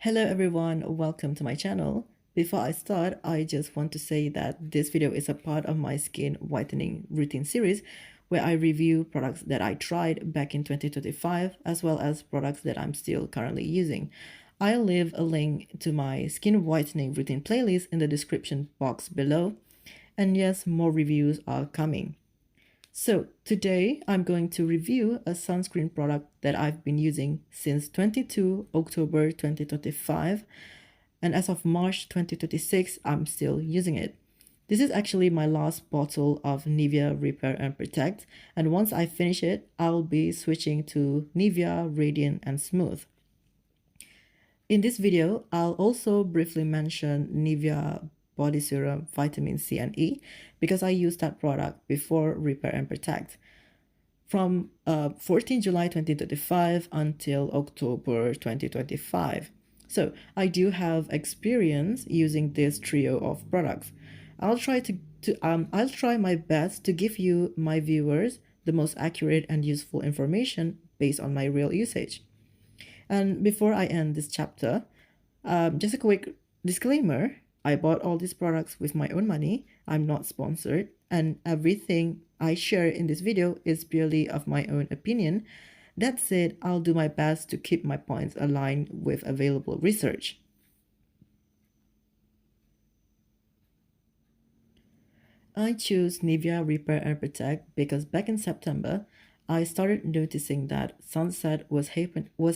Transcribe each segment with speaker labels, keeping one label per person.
Speaker 1: Hello everyone, welcome to my channel. Before I start, I just want to say that this video is a part of my skin whitening routine series where I review products that I tried back in 2025 as well as products that I'm still currently using. I'll leave a link to my skin whitening routine playlist in the description box below. And yes, more reviews are coming. So today I'm going to review a sunscreen product that I've been using since 22 October 2025, and as of March 2026 I'm still using it. This is actually my last bottle of Nivea Repair and Protect, and once I finish it I'll be switching to Nivea Radiant and Smooth. In this video, I'll also briefly mention Nivea Body Serum Vitamin C and E because I used that product before Repair and Protect from 14 July 2025 until October 2025. So I do have experience using this trio of products. I'll try my best to give you, my viewers, the most accurate and useful information based on my real usage. And before I end this chapter, just a quick disclaimer. I bought all these products with my own money. I'm not sponsored, and everything I share in this video is purely of my own opinion. That said, I'll do my best to keep my points aligned with available research. I chose Nivea Repair and Protect because back in September, I started noticing that sunset was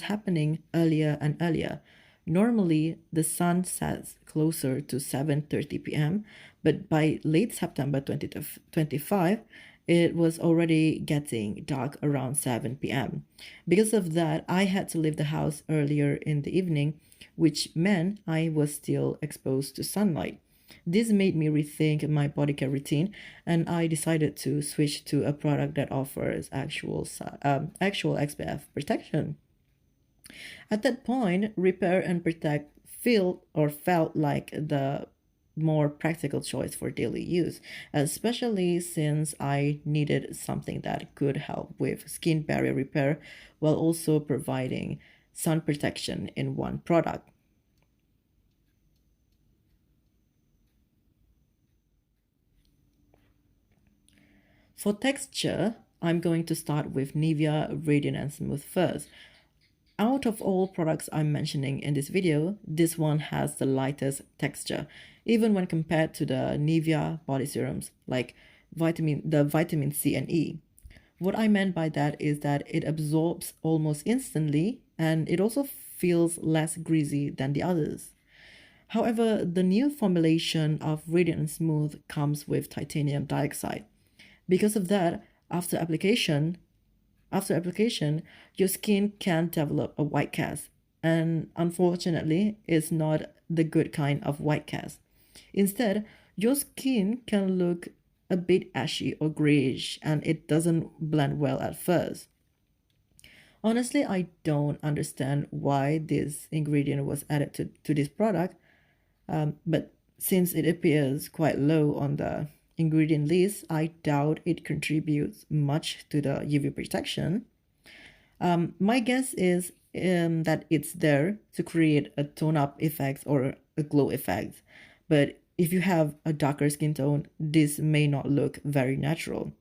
Speaker 1: happening earlier and earlier. Normally, the sun sets closer to 7:30 p.m., but by late September 2025, it was already getting dark around 7 p.m. Because of that, I had to leave the house earlier in the evening, which meant I was still exposed to sunlight. This made me rethink my body care routine, and I decided to switch to a product that offers actual SPF protection. At that point, Repair and Protect felt like the more practical choice for daily use, especially since I needed something that could help with skin barrier repair while also providing sun protection in one product. For texture, I'm going to start with Nivea Radiant and Smooth first. Out of all products I'm mentioning in this video, this one has the lightest texture, even when compared to the Nivea body serums like vitamin C and E. What I meant by that is that it absorbs almost instantly and it also feels less greasy than the others. However, the new formulation of Radiant and Smooth comes with titanium dioxide. Because of that, after application, your skin can develop a white cast, and unfortunately, it's not the good kind of white cast. Instead, your skin can look a bit ashy or grayish, and it doesn't blend well at first. Honestly, I don't understand why this ingredient was added to this product, but since it appears quite low on the ingredient list, I doubt it contributes much to the UV protection. My guess is that it's there to create a tone up effect or a glow effect. But if you have a darker skin tone, this may not look very natural.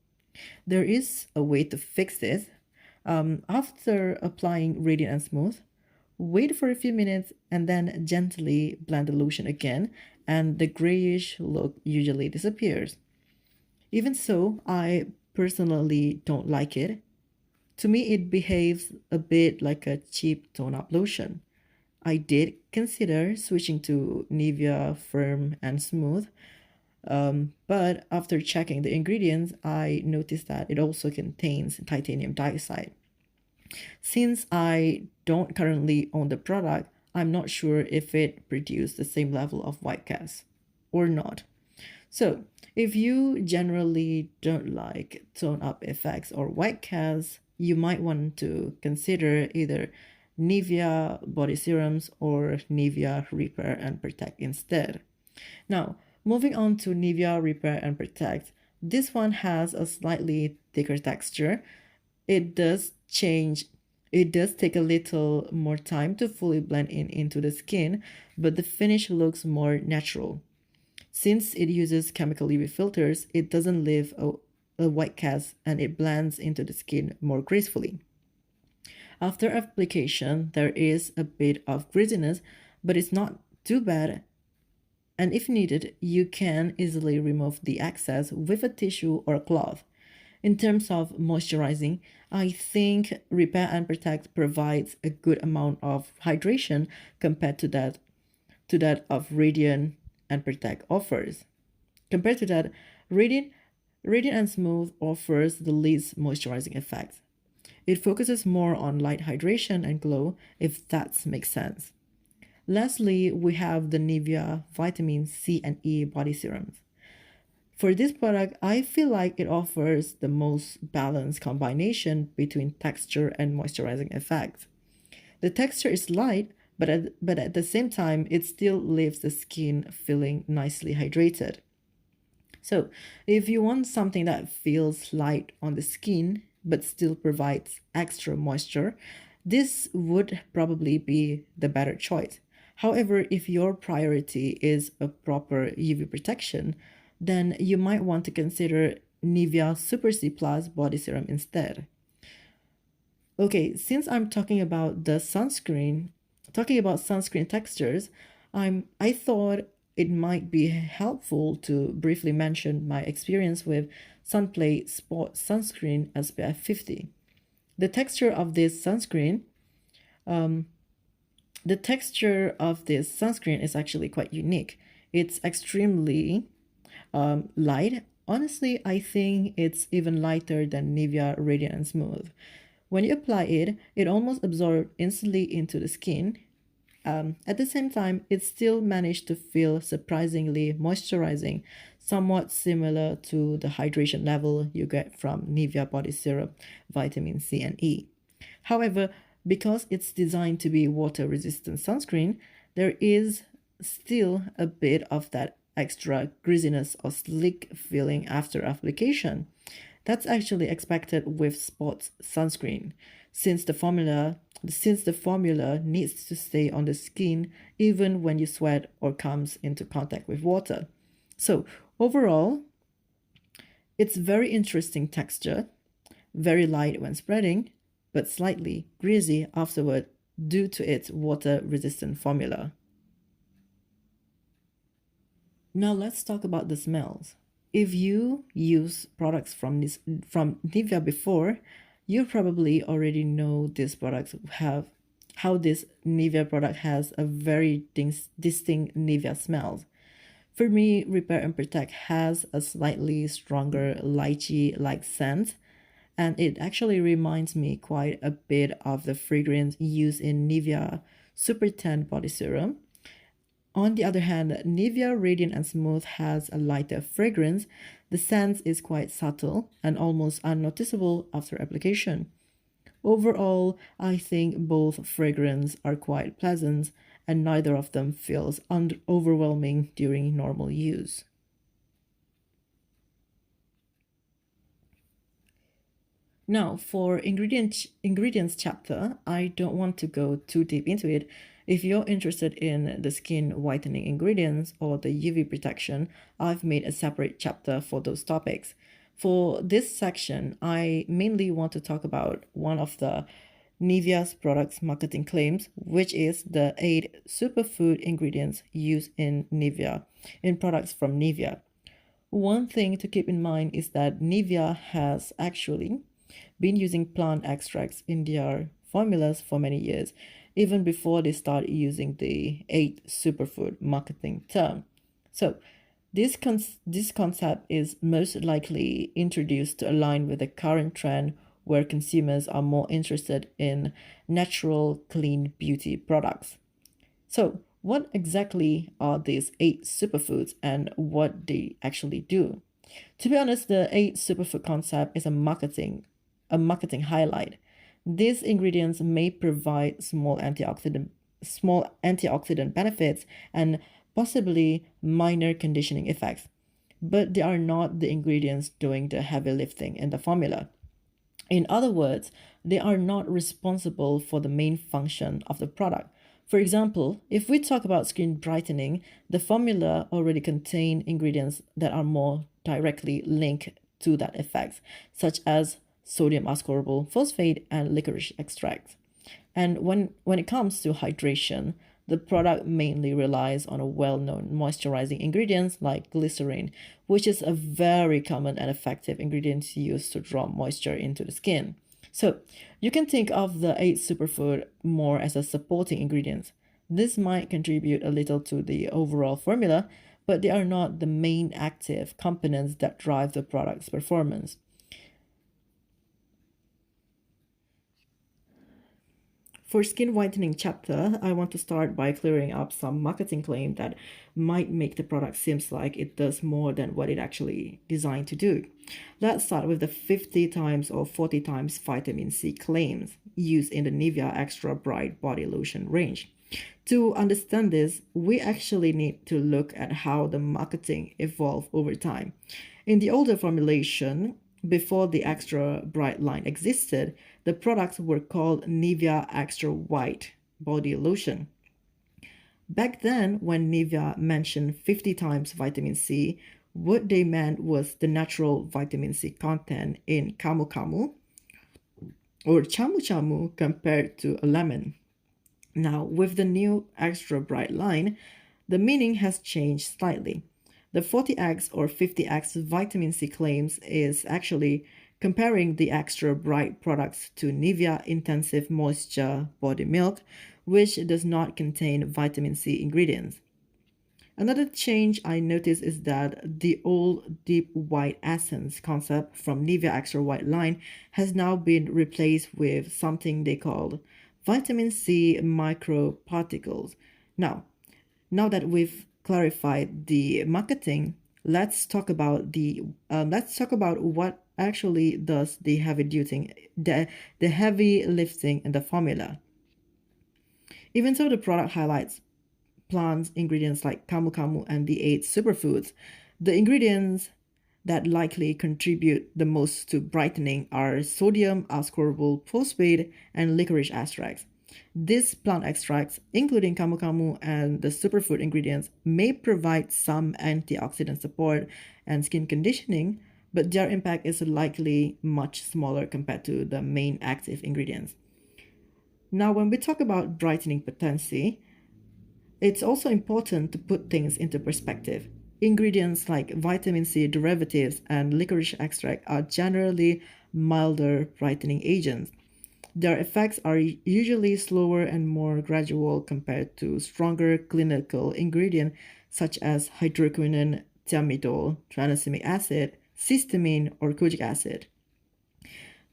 Speaker 1: There is a way to fix this. After applying Radiant and Smooth, wait for a few minutes and then gently blend the lotion again, and the grayish look usually disappears. Even so, I personally don't like it. To me, it behaves a bit like a cheap tone-up lotion. I did consider switching to Nivea Firm and Smooth, but after checking the ingredients, I noticed that it also contains titanium dioxide. Since I don't currently own the product, I'm not sure if it produced the same level of white cast or not. So, if you generally don't like tone up effects or white casts, you might want to consider either Nivea body serums or Nivea Repair and Protect instead. Now, moving on to Nivea Repair and Protect, this one has a slightly thicker texture. It does change It does take a little more time to fully blend in into the skin, but the finish looks more natural. Since it uses chemical UV filters, it doesn't leave a white cast and it blends into the skin more gracefully. After application, there is a bit of grittiness, but it's not too bad. And if needed, you can easily remove the excess with a tissue or a cloth. In terms of moisturizing, I think Repair and Protect provides a good amount of hydration compared to that of Radiant and Protect offers. Compared to that, Radiant Radiant and Smooth offers the least moisturizing effects. It focuses more on light hydration and glow, if that makes sense. Lastly, we have the Nivea Vitamin C and E body serums. For this product, I feel like it offers the most balanced combination between texture and moisturizing effects. The texture is light, but at the same time, it still leaves the skin feeling nicely hydrated. So, if you want something that feels light on the skin but still provides extra moisture, this would probably be the better choice. However, if your priority is a proper UV protection, then you might want to consider Nivea Super C Plus body serum instead. Okay, since I'm talking about sunscreen textures, I thought it might be helpful to briefly mention my experience with Sunplay Sport Sunscreen SPF 50. The texture of this sunscreen, um, the texture of this sunscreen is actually quite unique. It's extremely light. Honestly, I think it's even lighter than Nivea Radiant and Smooth. When you apply it, it almost absorbs instantly into the skin. At the same time, it still managed to feel surprisingly moisturizing, somewhat similar to the hydration level you get from Nivea Body Serum, Vitamin C and E. However, because it's designed to be water-resistant sunscreen, there is still a bit of that extra greasiness or slick feeling after application. That's actually expected with sports sunscreen, since the formula needs to stay on the skin even when you sweat or comes into contact with water. So overall, it's very interesting texture, very light when spreading, but slightly greasy afterward due to its water-resistant formula. Now let's talk about the smells. If you use products from Nivea before, you probably already know these products have how this Nivea product has a very distinct Nivea smells. For me, Repair and Protect has a slightly stronger lychee-like scent, and it actually reminds me quite a bit of the fragrance used in Nivea Super Tan Body Serum. On the other hand, Nivea Radiant and Smooth has a lighter fragrance. The scent is quite subtle and almost unnoticeable after application. Overall, I think both fragrances are quite pleasant and neither of them feels overwhelming during normal use. Now, for ingredients chapter, I don't want to go too deep into it. If you're interested in the skin whitening ingredients or the UV protection, I've made a separate chapter for those topics. For this section, I mainly want to talk about one of the Nivea's products marketing claims, which is the 8 superfood ingredients used in products from Nivea. One thing to keep in mind is that Nivea has actually been using plant extracts in their formulas for many years, even before they started using the 8 superfood marketing term. So, this concept is most likely introduced to align with the current trend where consumers are more interested in natural, clean beauty products. So, what exactly are these 8 superfoods and what they actually do? To be honest, the 8 superfood concept is a marketing highlight. These ingredients may provide small antioxidant benefits and possibly minor conditioning effects, but they are not the ingredients doing the heavy lifting in the formula. In other words, they are not responsible for the main function of the product. For example, if we talk about skin brightening, the formula already contain ingredients that are more directly linked to that effect, such as sodium ascorbyl phosphate and licorice extract. And when it comes to hydration, the product mainly relies on a well-known moisturizing ingredients like glycerin, which is a very common and effective ingredient used to draw moisture into the skin. So you can think of the 8 superfood more as a supporting ingredient. This might contribute a little to the overall formula, but they are not the main active components that drive the product's performance. For skin whitening chapter, I want to start by clearing up some marketing claim that might make the product seems like it does more than what it actually designed to do. Let's start with the 50 times or 40 times vitamin C claims used in the Nivea Extra Bright Body Lotion range. To understand this, we actually need to look at how the marketing evolved over time. In the older formulation, before the Extra Bright line existed, the products were called Nivea Extra White Body Lotion. Back then, when Nivea mentioned 50 times vitamin C, what they meant was the natural vitamin C content in camu camu or chamu chamu compared to a lemon. Now, with the new Extra Bright line, the meaning has changed slightly. The 40x or 50x vitamin C claims is actually comparing the Extra Bright products to Nivea Intensive Moisture Body Milk, which does not contain vitamin C ingredients. Another change I noticed is that the old deep white essence concept from Nivea Extra White line has now been replaced with something they called vitamin C microparticles. Now that we've clarified the marketing, let's talk about what actually does the heavy duty, the heavy lifting in the formula. Even though the product highlights plant ingredients like camu camu and the 8 superfoods, the ingredients that likely contribute the most to brightening are sodium ascorbyl phosphate and licorice extracts. These plant extracts, including camu camu and the superfood ingredients, may provide some antioxidant support and skin conditioning, but their impact is likely much smaller compared to the main active ingredients. Now, when we talk about brightening potency, it's also important to put things into perspective. Ingredients like vitamin C derivatives and licorice extract are generally milder brightening agents. Their effects are usually slower and more gradual compared to stronger clinical ingredients such as hydroquinone, thiamidol, tranexamic acid, cysteamine, or kojic acid.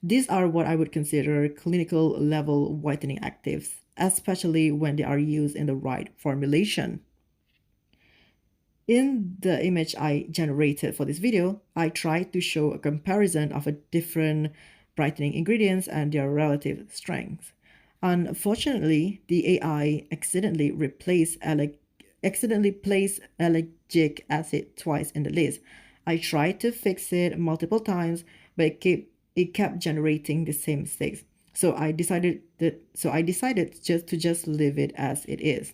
Speaker 1: These are what I would consider clinical level whitening actives, especially when they are used in the right formulation. In the image I generated for this video, I tried to show a comparison of a different brightening ingredients and their relative strengths. Unfortunately, the AI accidentally placed ellagic acid twice in the list. I tried to fix it multiple times, but it kept generating the same mistakes. So I decided just leave it as it is.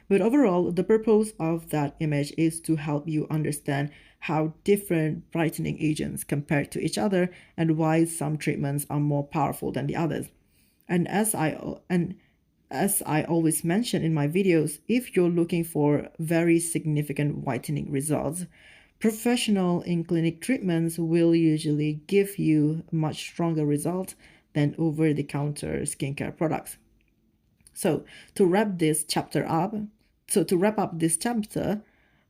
Speaker 1: But overall, the purpose of that image is to help you understand how different brightening agents compare to each other and why some treatments are more powerful than the others. And as I always mention in my videos, if you're looking for very significant whitening results, professional in-clinic treatments will usually give you much stronger results than over-the-counter skincare products. So to wrap up this chapter,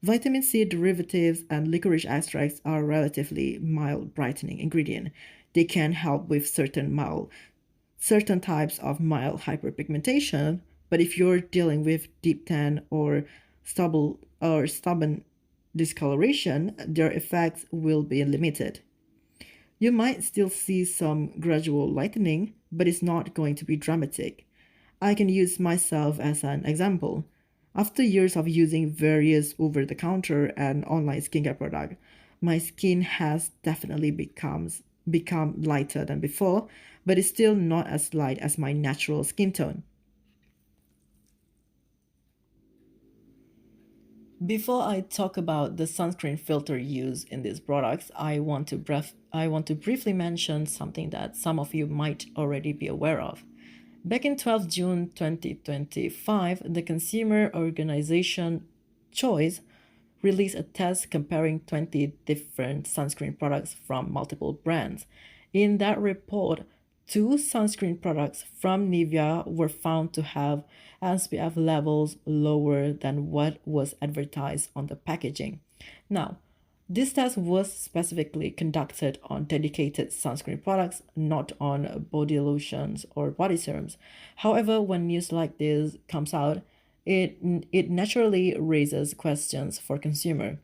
Speaker 1: vitamin C derivatives and licorice extracts are relatively mild brightening ingredient. They can help with certain types of mild hyperpigmentation, but if you're dealing with deep tan or stubborn discoloration, their effects will be limited. You might still see some gradual lightening, but it's not going to be dramatic. I can use myself as an example. After years of using various over-the-counter and online skincare products, my skin has definitely become lighter than before, but it's still not as light as my natural skin tone. Before I talk about the sunscreen filter used in these products, I want to briefly mention something that some of you might already be aware of. Back in 12 June 2025, the consumer organization Choice released a test comparing 20 different sunscreen products from multiple brands. In that report, two sunscreen products from Nivea were found to have SPF levels lower than what was advertised on the packaging. Now, this test was specifically conducted on dedicated sunscreen products, not on body lotions or body serums. However, when news like this comes out, it, it naturally raises questions for consumer.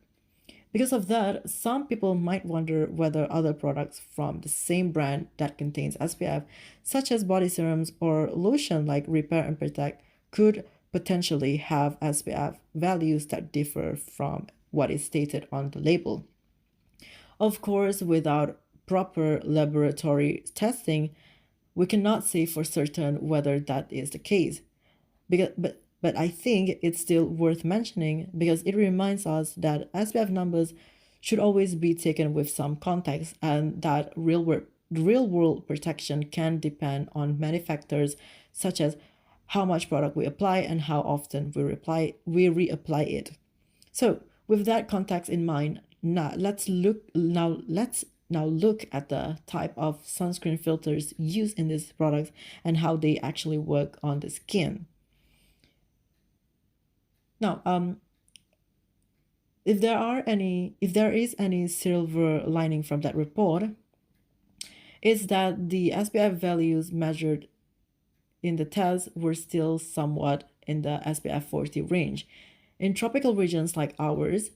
Speaker 1: Because of that, some people might wonder whether other products from the same brand that contains SPF, such as body serums or lotion like Repair and Protect, could potentially have SPF values that differ from what is stated on the label. Of course, without proper laboratory testing, we cannot say for certain whether that is the case. But I think it's still worth mentioning because it reminds us that SPF numbers should always be taken with some context and that real world protection can depend on many factors such as how much product we apply and how often we reapply it. So with that context in mind, let's now look at the type of sunscreen filters used in these products and how they actually work on the skin. Now, if there is any silver lining from that report, is that the SPF values measured in the test were still somewhat in the SPF 40 range. In tropical regions like ours,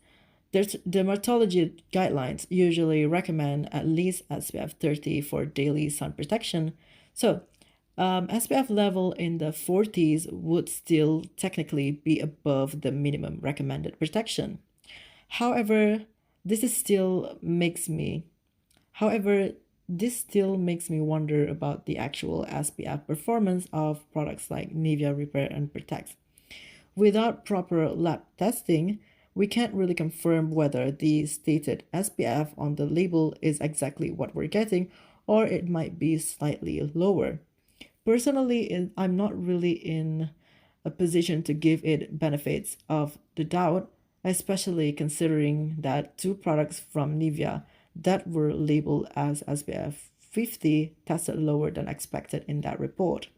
Speaker 1: there's dermatology guidelines usually recommend at least SPF 30 for daily sun protection. So, SPF level in the 40s would still technically be above the minimum recommended protection. However, this is still makes me however, this still makes me wonder about the actual SPF performance of products like Nivea Repair and Protect. Without proper lab testing, we can't really confirm whether the stated SPF on the label is exactly what we're getting or it might be slightly lower. Personally, I'm not really in a position to give it benefits of the doubt, especially considering that two products from Nivea that were labeled as SPF 50 tested lower than expected in that report.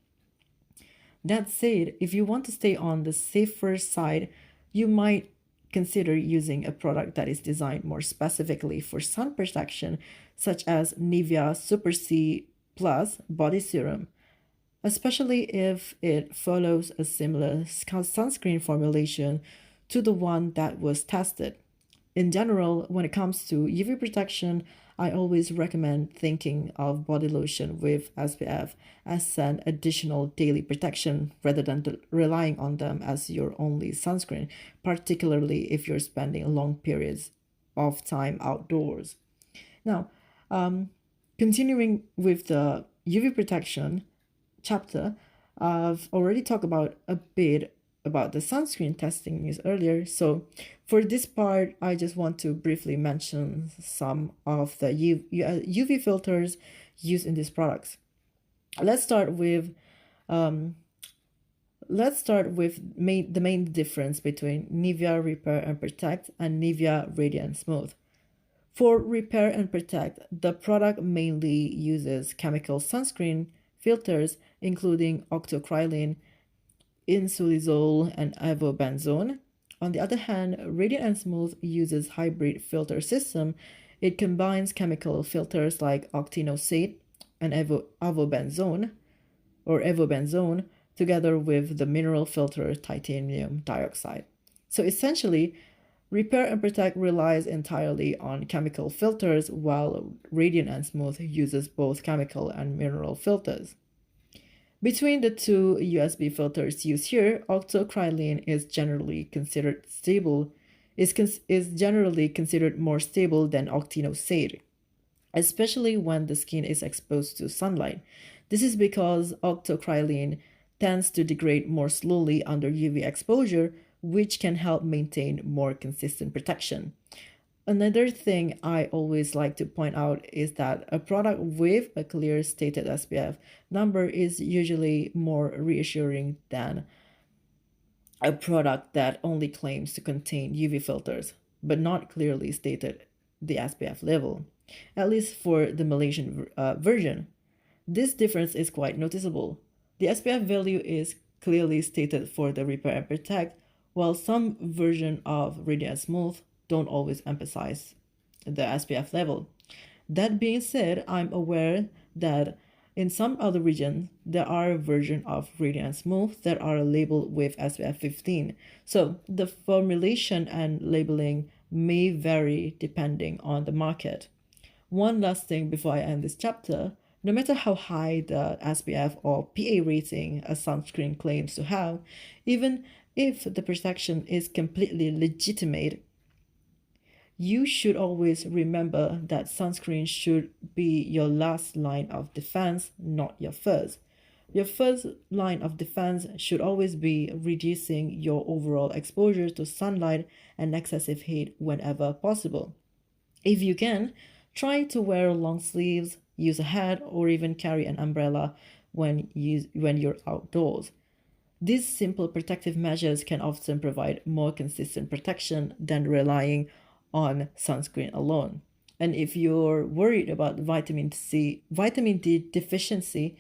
Speaker 1: That said, if you want to stay on the safer side, you might consider using a product that is designed more specifically for sun protection, such as Nivea Super C Plus Body Serum, especially if it follows a similar sunscreen formulation to the one that was tested. In general, when it comes to UV protection, I always recommend thinking of body lotion with SPF as an additional daily protection rather than relying on them as your only sunscreen, particularly if you're spending long periods of time outdoors. Now, continuing with the UV protection chapter, I've already talked about a bit about the sunscreen testing news earlier. So for this part, I just want to briefly mention some of the UV filters used in these products. Let's start with the main difference between Nivea Repair and Protect and Nivea Radiant Smooth. For Repair and Protect, the product mainly uses chemical sunscreen filters including octocrylene, insulizole, and avobenzone. On the other hand, Radiant and Smooth uses hybrid filter system. It combines chemical filters like octinoxate and avobenzone together with the mineral filter titanium dioxide. So essentially, Repair and Protect relies entirely on chemical filters while Radiant and Smooth uses both chemical and mineral filters. Between the two USB filters used here, octocrylene is generally considered more stable than octinoxate, especially when the skin is exposed to sunlight. This is because octocrylene tends to degrade more slowly under UV exposure, which can help maintain more consistent protection. Another thing I always like to point out is that a product with a clear stated SPF number is usually more reassuring than a product that only claims to contain UV filters, but not clearly stated the SPF level, at least for the Malaysian version. This difference is quite noticeable. The SPF value is clearly stated for the repair and protect, while some version of Radiant Smooth don't always emphasize the SPF level. That being said, I'm aware that in some other regions, there are versions of Radiant Smooth that are labeled with SPF 15. So the formulation and labeling may vary depending on the market. One last thing before I end this chapter, no matter how high the SPF or PA rating a sunscreen claims to have, even if the protection is completely legitimate, you should always remember that sunscreen should be your last line of defense, not your first. Your first line of defense should always be reducing your overall exposure to sunlight and excessive heat whenever possible. If you can, try to wear long sleeves, use a hat, or even carry an umbrella when you're outdoors. These simple protective measures can often provide more consistent protection than relying on sunscreen alone. And if you're worried about vitamin D deficiency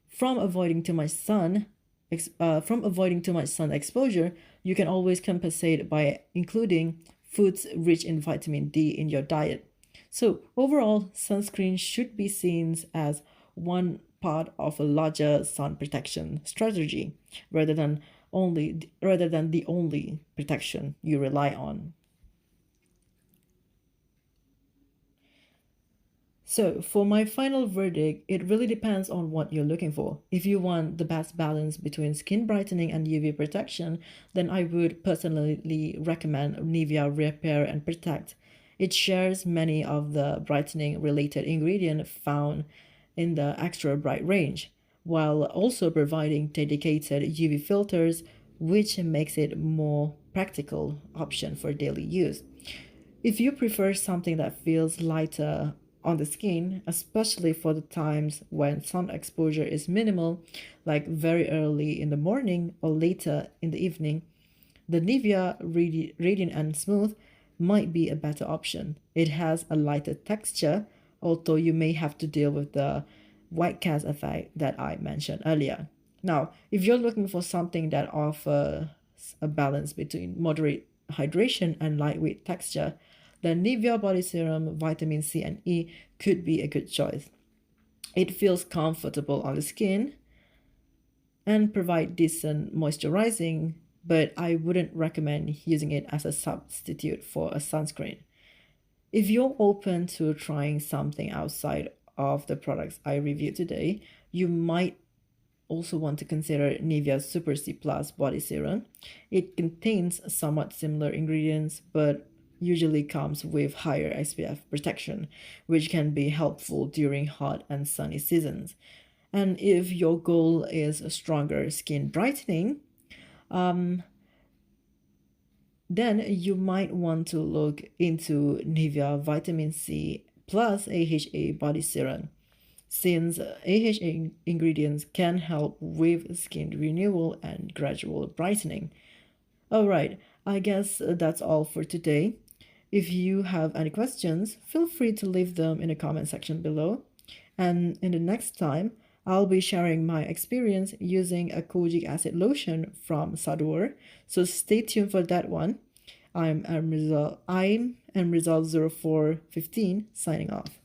Speaker 1: from avoiding too much sun, exposure, you can always compensate by including foods rich in vitamin D in your diet. So overall, sunscreen should be seen as one part of a larger sun protection strategy rather than the only protection you rely on. So, for my final verdict, it really depends on what you're looking for. If you want the best balance between skin brightening and UV protection, then I would personally recommend Nivea Repair and Protect. It shares many of the brightening related ingredients found in the extra bright range, while also providing dedicated UV filters, which makes it more practical option for daily use. If you prefer something that feels lighter on the skin, especially for the times when sun exposure is minimal, like very early in the morning or later in the evening, the Nivea Radiant and Smooth might be a better option. It has a lighter texture, although you may have to deal with the white cast effect that I mentioned earlier. Now, if you're looking for something that offers a balance between moderate hydration and lightweight texture, the Nivea Body Serum Vitamin C and E could be a good choice. It feels comfortable on the skin and provide decent moisturizing, but I wouldn't recommend using it as a substitute for a sunscreen. If you're open to trying something outside of the products I reviewed today, you might also want to consider Nivea's Super C Plus Body Serum. It contains somewhat similar ingredients, but usually comes with higher SPF protection, which can be helpful during hot and sunny seasons. And if your goal is a stronger skin brightening, then you might want to look into Nivea Vitamin C plus AHA Body Serum, since AHA ingredients can help with skin renewal and gradual brightening. Alright, I guess that's all for today. If you have any questions, feel free to leave them in the comment section below. And in the next time, I'll be sharing my experience using a kojic acid lotion from Sador. So stay tuned for that one. I'm Mrizal0415 signing off.